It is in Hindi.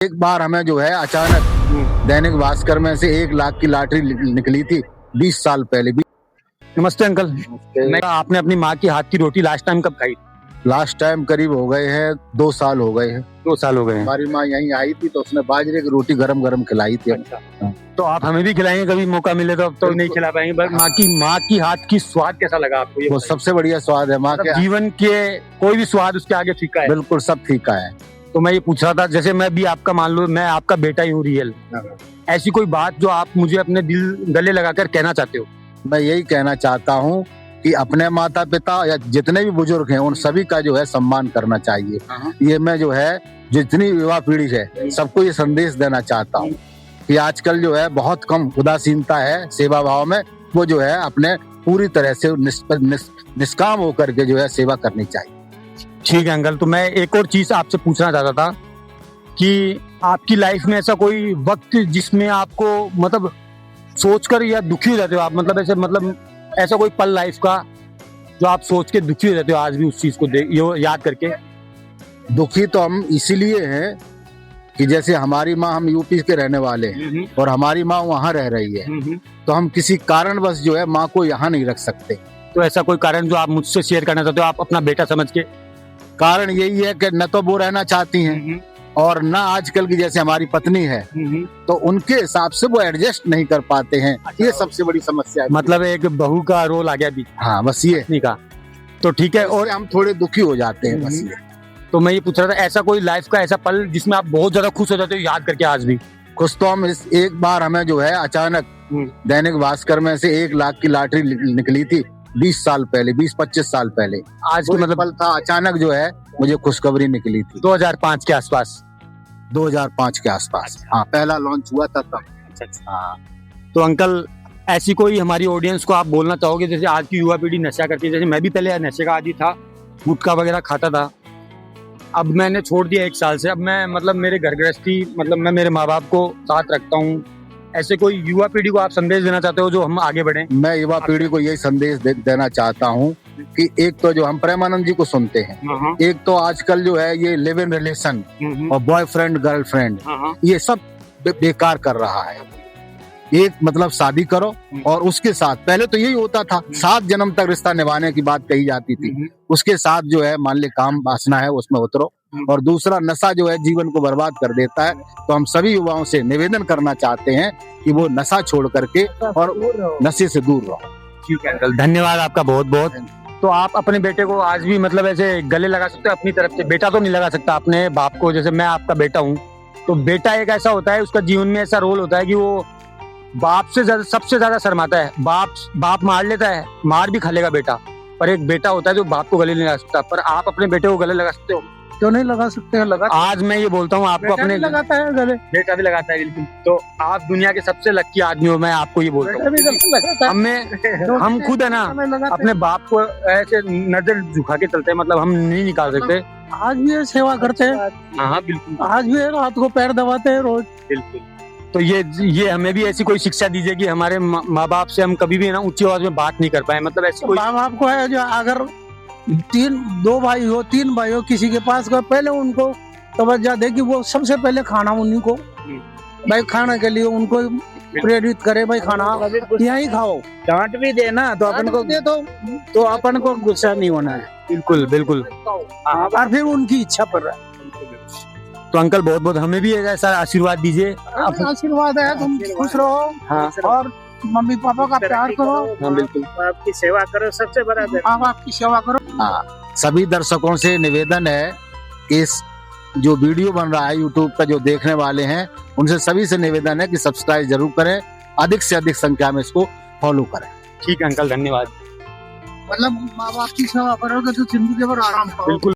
एक बार हमें जो है अचानक दैनिक भास्कर में से 1 लाख की लॉटरी निकली थी 20 साल पहले। नमस्ते अंकल। आपने अपनी माँ की हाथ की रोटी लास्ट टाइम कब खाई? लास्ट टाइम करीब हो गए हैं 2 साल हो गए हैं। 2 साल हो गए हैं। हमारी माँ यहीं आई थी तो उसने बाजरे की रोटी गरम गरम खिलाई थी। अच्छा। तो आप हमें भी खिलाएंगे कभी मौका मिले तो? अब तो नहीं खिला पाएंगे, बस माँ की हाथ की स्वाद कैसा लगा आपको? वो सबसे बढ़िया स्वाद है माँ के जीवन के कोई भी स्वाद उसके आगे फीका है। बिल्कुल सब फीका है। तो मैं ये पूछ रहा था, जैसे मैं भी आपका मान लो मैं आपका बेटा ही हूँ रियल, ऐसी कोई बात जो आप मुझे अपने दिल गले लगाकर कहना चाहते हो? मैं यही कहना चाहता हूँ कि अपने माता पिता या जितने भी बुजुर्ग हैं उन सभी का जो है सम्मान करना चाहिए। ये मैं जो है जितनी युवा पीढ़ी है सबको ये संदेश देना चाहता हूँ कि आजकल जो है बहुत कम उदासीनता है सेवा भाव में। वो जो है अपने पूरी तरह से निष्काम होकर के जो है सेवा करनी चाहिए। ठीक है अंकल। तो मैं एक और चीज आपसे पूछना चाहता था कि आपकी लाइफ में ऐसा कोई वक्त जिसमें आपको मतलब सोचकर या दुखी हो जाते हो आप, मतलब ऐसा कोई पल लाइफ का जो आप सोच के दुखी हो जाते हो आज भी उस चीज को याद करके? दुखी तो हम इसीलिए हैं कि जैसे हमारी माँ, हम यूपी के रहने वाले हैं और हमारी माँ वहाँ रह रही है, तो हम किसी कारणवश जो है माँ को यहाँ नहीं रख सकते। तो ऐसा कोई कारण जो आप मुझसे शेयर करना चाहते हो, आप अपना बेटा समझ के? कारण यही है कि न तो वो रहना चाहती हैं और न आजकल की जैसे हमारी पत्नी है तो उनके हिसाब से वो एडजस्ट नहीं कर पाते हैं। ये सबसे बड़ी समस्या है। मतलब एक बहू का रोल आ गया भी। हाँ बस ये नहीं का। तो ठीक है। और हम थोड़े दुखी हो जाते हैं बस ये। तो मैं ये पूछ रहा था, ऐसा कोई लाइफ का ऐसा पल जिसमें आप बहुत ज्यादा खुश हो जाते हो याद करके आज भी? खुश तो हम एक बार हमें जो है अचानक दैनिक भास्कर में से 1 लाख की लॉटरी निकली थी 20 साल पहले, 20-25 साल पहले। आज के मतलब पल था, अचानक जो है मुझे खुशखबरी निकली थी 2005 के आसपास। 2005 के आसपास। हाँ पहला लॉन्च हुआ था तब। अच्छा। हाँ। तो अंकल ऐसी कोई हमारी ऑडियंस को आप बोलना चाहोगे, जैसे आज की युवा पीढ़ी नशा करती है? जैसे मैं भी पहले नशे का आदी था, गुटखा वगैरह खाता था, अब मैंने छोड़ दिया 1 साल से। अब मैं मेरे घर गृहस्थी मैं मेरे माँ बाप को साथ रखता हूँ। ऐसे कोई युवा पीढ़ी को आप संदेश देना चाहते हो जो हम आगे बढ़े? मैं युवा पीढ़ी को यही संदेश देना चाहता हूँ कि एक तो जो हम प्रेमानंद जी को सुनते हैं, एक तो आजकल जो है ये लिव इन रिलेशन और बॉयफ्रेंड गर्लफ्रेंड ये सब बेकार कर रहा है। एक शादी करो और उसके साथ, पहले तो यही होता था 7 जन्म तक रिश्ता निभाने की बात कही जाती थी। उसके साथ जो है मान ले काम वासना है उसमें उतरो। और दूसरा नशा जो है जीवन को बर्बाद कर देता है। तो हम सभी युवाओं से निवेदन करना चाहते हैं कि वो नशा छोड़ करके और नशे से दूर रहो। ठीक है अंकल, धन्यवाद आपका बहुत बहुत। तो आप अपने बेटे को आज भी ऐसे गले लगा सकते हो अपनी तरफ से? बेटा तो नहीं लगा सकता अपने बाप को, जैसे मैं आपका बेटा हूँ। तो बेटा एक ऐसा होता है, उसका जीवन में ऐसा रोल होता है कि वो बाप से सबसे ज्यादा शर्माता है। बाप मार लेता है, मार भी खा लेगा बेटा, पर एक बेटा होता है जो बाप को गले नहीं लगा सकता। पर आप अपने बेटे को गले लगा सकते हो? क्यों नहीं लगा सकते हैं? लगा। आज मैं ये बोलता हूँ आपको, अपने लगाता है गले, बेटा भी लगाता है। बिल्कुल। तो आप दुनिया के सबसे लक्की आदमी हो, मैं आपको ये बोलता हूँ। हम खुद है ना अपने बाप को ऐसे नजर झुका के चलते हैं, हम नहीं निकाल सकते। आज भी सेवा करते हैं। हाँ बिल्कुल। आज भी हाथ को पैर दबाते हैं रोज। बिल्कुल। तो ये हमें भी ऐसी कोई शिक्षा दीजिए कि हमारे माँ बाप से हम कभी भी ना ऊंची आवाज में बात नहीं कर पाए। ऐसी कोई माँ बाप को है जो अगर 2 भाई हो 3 भाई हो किसी के पास का, पहले उनको तवज्जो दे कि वो सबसे पहले खाना उन्हीं को भाई खाने के लिए उनको प्रेरित करे, भाई खाना यहीं खाओ। डांट भी देना तो अपन को दे दो, तो अपन को गुस्सा नहीं होना है। बिल्कुल बिल्कुल। और फिर उनकी इच्छा पर रहा। तो अंकल बहुत बहुत हमें भी ऐसा आशीर्वाद दीजिए। आशीर्वाद है, तुम खुश रहो। हाँ। और मम्मी पापा का प्यार करो। हाँ बिल्कुल। आपकी सेवा करो, सबसे बड़ा आप आपकी सेवा करो। हाँ। सभी दर्शकों से निवेदन है कि इस जो वीडियो बन रहा है यूट्यूब का, जो देखने वाले हैं उनसे सभी से निवेदन है कि सब्सक्राइब जरूर करें, अधिक से अधिक संख्या में इसको फॉलो करें। ठीक है अंकल, धन्यवाद। माँ बाप की सेवा करोगे तो जिंदगी भर आराम पाओगे। बिल्कुल।